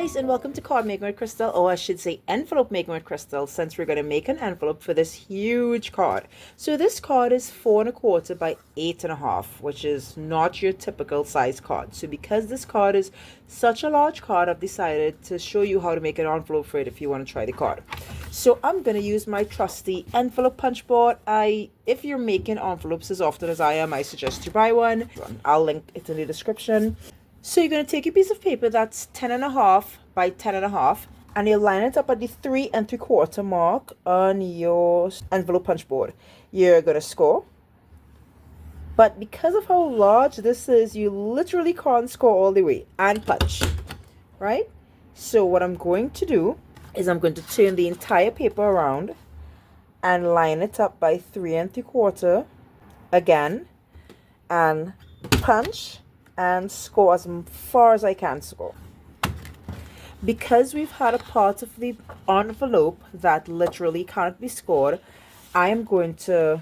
guys, and welcome to Card Making with Crystal, or I should say Envelope Making with Crystal, since we're going to make an envelope for this huge card. So this card is 4¼ by 8½, which is not your typical size card. So because this card is such a large card, I've decided to show you how to make an envelope for it if you want to try the card. So I'm going to use my trusty envelope punch board. If you're making envelopes as often as I am, I suggest you buy one. I'll link it in the description. So you're going to take a piece of paper that's 10½ by 10½, and you'll line it up at the 3¾ mark on your envelope punch board. You're going to score. But because of how large this is, you literally can't score all the way and punch, right? So what I'm going to do is I'm going to turn the entire paper around and line it up by 3¾ again and punch and score as far as I can score. Because we've had a part of the envelope that literally cannot be scored, I am going to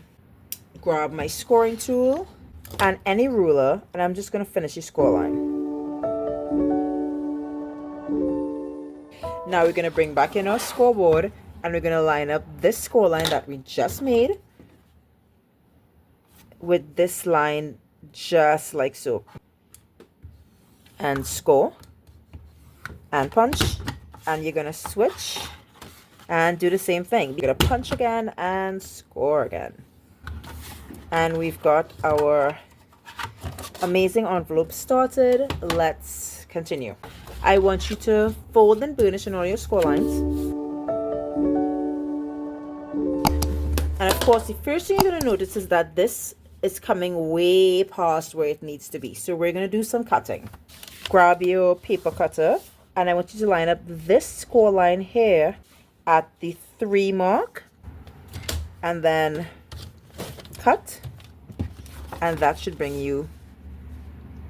grab my scoring tool and any ruler, and I'm just going to finish the score line. Now we're going to bring back in our scoreboard and we're going to line up this score line that we just made with this line, just like so. And score and punch, and you're gonna switch and do the same thing. You're gonna punch again and score again, and we've got our amazing envelope started. Let's continue. I want you to fold and burnish on all your score lines, and of course the first thing you're gonna notice is that this is coming way past where it needs to be, so we're gonna do some cutting. Grab your paper cutter, and I want you to line up this score line here at the 3 mark, and then cut, and that should bring you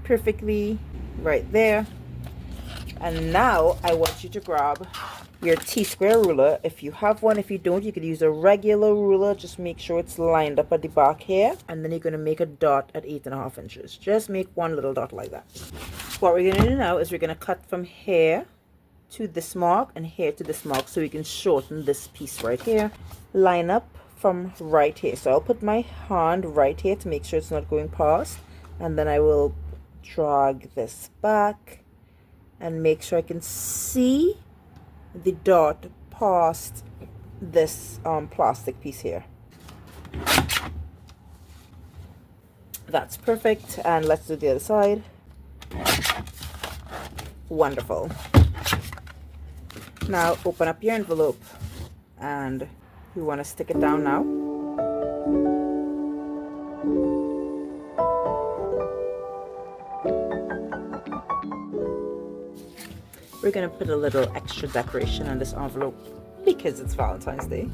perfectly right there. And now I want you to grab your T-square ruler if you have one. If you don't, you could use a regular ruler. Just make sure it's lined up at the back here, and then you're going to make a dot at 8½ inches. Just make one little dot like that. What we're going to do now is we're going to cut from here to this mark and here to this mark, so we can shorten this piece right here. Line up from right here. So I'll put my hand right here to make sure it's not going past, and then I will drag this back and make sure I can see the dot past this plastic piece here. That's perfect, and let's do the other side. Wonderful. Now open up your envelope, and you want to stick it down now. We're going to put a little extra decoration on this envelope because it's Valentine's Day.